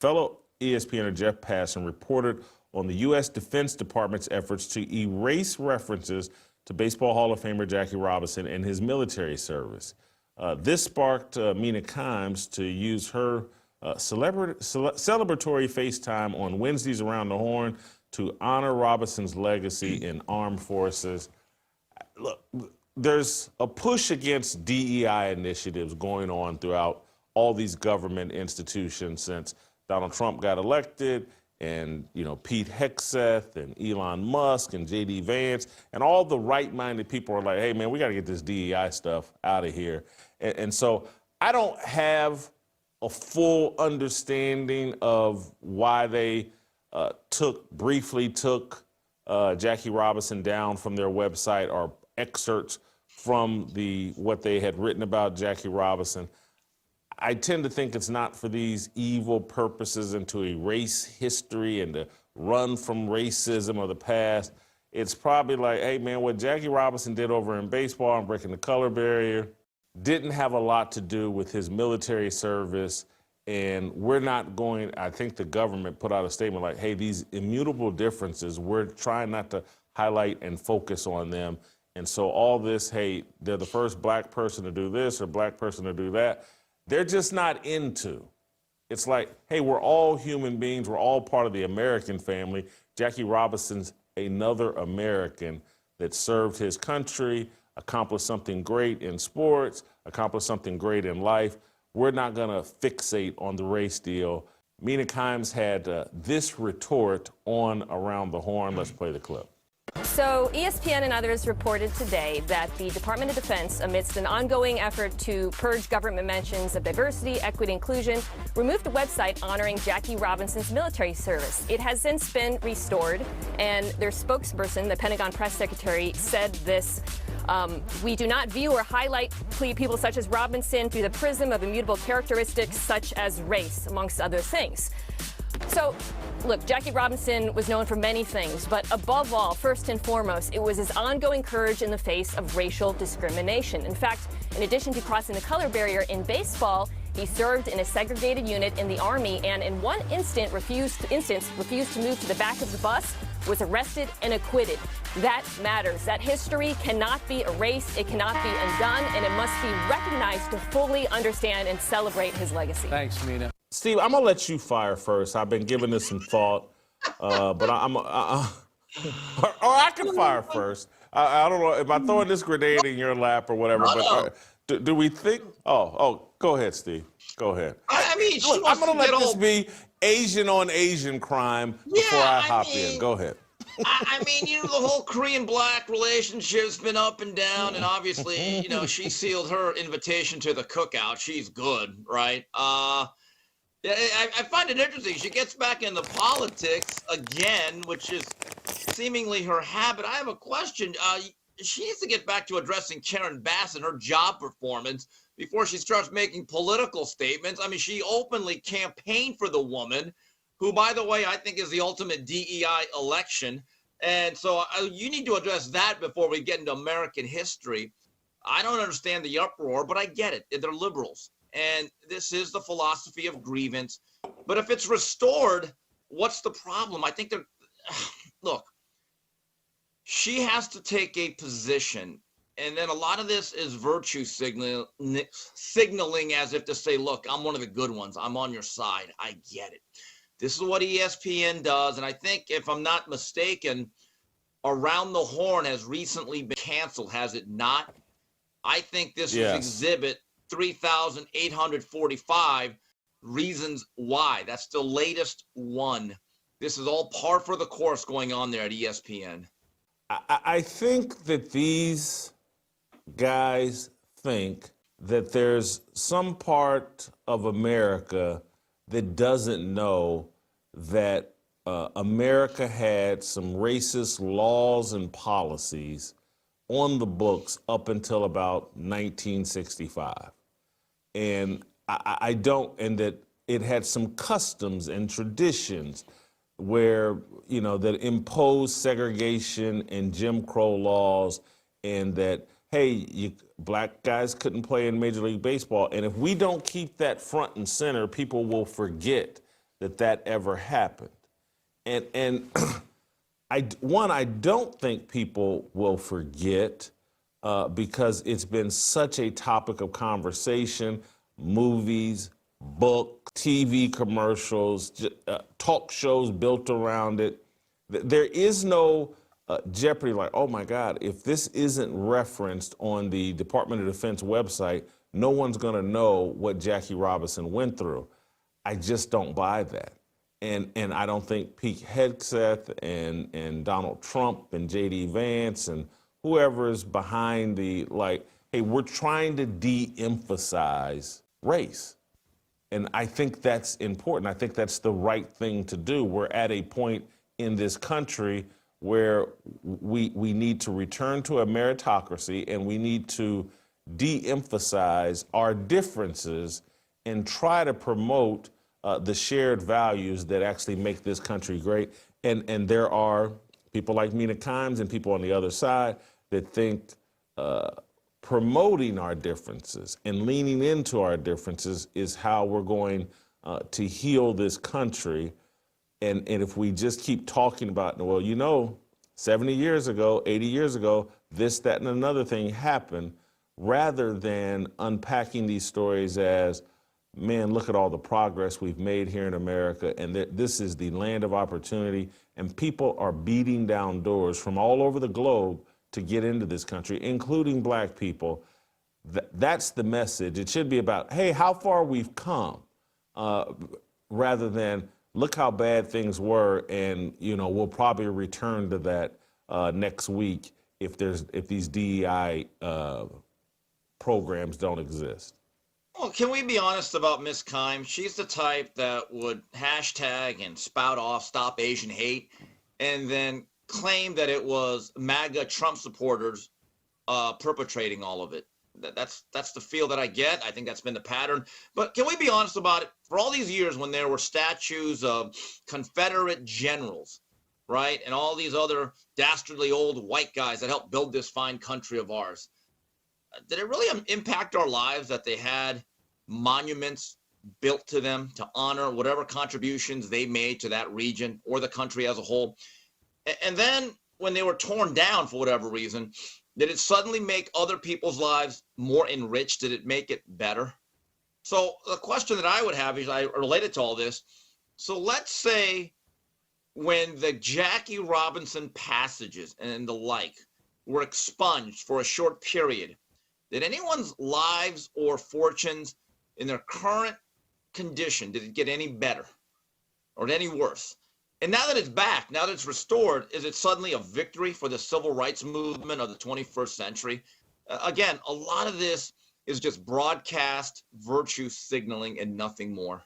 Fellow ESPNer Jeff Passan reported on the U.S. Defense Department's efforts to erase references to Baseball Hall of Famer Jackie Robinson and his military service. This sparked Mina Kimes to use her celebratory FaceTime on Wednesdays around the Horn to honor Robinson's legacy in armed forces. Look, there's a push against DEI initiatives going on throughout all these government institutions since Donald Trump got elected, and Pete Hegseth and Elon Musk and J.D. Vance and all the right-minded people are like, hey, man, we got to get this DEI stuff out of here. And so I don't have a full understanding of why they briefly took Jackie Robinson down from their website, or excerpts from what they had written about Jackie Robinson. I tend to think it's not for these evil purposes and to erase history and to run from racism or the past. It's probably like, hey, man, what Jackie Robinson did over in baseball and breaking the color barrier didn't have a lot to do with his military service. And we're not going, I think the government put out a statement like, hey, these immutable differences, we're trying not to highlight and focus on them. And so all this, hey, they're the first black person to do this or black person to do that, they're just not into. It's like, hey, we're all human beings. We're all part of the American family. Jackie Robinson's another American that served his country, accomplished something great in sports, accomplished something great in life. We're not going to fixate on the race deal. Mina Kimes had this retort on Around the Horn. Let's play the clip. So ESPN and others reported today that the Department of Defense, amidst an ongoing effort to purge government mentions of diversity, equity, inclusion, removed a website honoring Jackie Robinson's military service. It has since been restored, and their spokesperson, the Pentagon press secretary, said this: we do not view or highlight people such as Robinson through the prism of immutable characteristics such as race, amongst other things. So, look, Jackie Robinson was known for many things, but above all, first and foremost, it was his ongoing courage in the face of racial discrimination. In fact, in addition to crossing the color barrier in baseball, he served in a segregated unit in the Army, and in one instance refused to move to the back of the bus, was arrested and acquitted. That matters. That history cannot be erased, it cannot be undone, and it must be recognized to fully understand and celebrate his legacy. Thanks, Mina. Steve, I'm gonna let you fire first. I've been giving this some thought, but or I can fire first. I don't know if I'm throwing this grenade in your lap or whatever. But do we think? Oh, go ahead, Steve. Go ahead. I mean, look, I'm gonna let this be Asian on Asian crime before I hop in. Go ahead. I mean, the whole Korean-black relationship's been up and down, and obviously, she sealed her invitation to the cookout. She's good, right? Yeah, I find it interesting. She gets back into politics again, which is seemingly her habit. I have a question. She needs to get back to addressing Karen Bass and her job performance before she starts making political statements. I mean, she openly campaigned for the woman, who, by the way, I think is the ultimate DEI election. And so you need to address that before we get into American history. I don't understand the uproar, but I get it. They're liberals. And this is the philosophy of grievance. But if it's restored, what's the problem? I think look, she has to take a position. And then a lot of this is virtue signaling as if to say, look, I'm one of the good ones. I'm on your side. I get it. This is what ESPN does. And I think, if I'm not mistaken, Around the Horn has recently been canceled, has it not? I think this was exhibit 3,845 reasons why. That's the latest one. This is all par for the course going on there at ESPN. I think that these guys think that there's some part of America that doesn't know that America had some racist laws and policies on the books up until about 1965. And I don't, and that it had some customs and traditions where, that imposed segregation and Jim Crow laws, and that, hey, black guys couldn't play in Major League Baseball. And if we don't keep that front and center, people will forget that ever happened. And I don't think people will forget because it's been such a topic of conversation, movies, books, TV commercials, talk shows built around it. There is no jeopardy like, oh my God, if this isn't referenced on the Department of Defense website, no one's going to know what Jackie Robinson went through. I just don't buy that. And I don't think Pete Hegseth and Donald Trump and J.D. Vance and whoever is behind the, like, hey, we're trying to de-emphasize race. And I think that's important. I think that's the right thing to do. We're at a point in this country where we need to return to a meritocracy, and we need to de-emphasize our differences and try to promote the shared values that actually make this country great. And there are people like Mina Kimes and people on the other side that think promoting our differences and leaning into our differences is how we're going to heal this country. And if we just keep talking about, well, you know, 70 years ago, 80 years ago, this, that, and another thing happened, rather than unpacking these stories as, man, look at all the progress we've made here in America, and this is the land of opportunity, and people are beating down doors from all over the globe to get into this country, including black people. That's the message. It should be about, hey, how far we've come, rather than look how bad things were, and you know we'll probably return to that next week if these DEI programs don't exist. Well, can we be honest about Miss Kimes? She's the type that would hashtag and spout off "Stop Asian Hate," and then claim that it was MAGA Trump supporters perpetrating all of it. That's the feel that I get. I think that's been the pattern. But can we be honest about it? For all these years, when there were statues of Confederate generals, right, and all these other dastardly old white guys that helped build this fine country of ours, did it really impact our lives that they had monuments built to them to honor whatever contributions they made to that region or the country as a whole? And then when they were torn down for whatever reason, did it suddenly make other people's lives more enriched? Did it make it better? So the question that I would have is, I related to all this. So let's say when the Jackie Robinson passages and the like were expunged for a short period, did anyone's lives or fortunes in their current condition, did it get any better or any worse? And now that it's back, now that it's restored, is it suddenly a victory for the civil rights movement of the 21st century? Again, a lot of this is just broadcast virtue signaling and nothing more.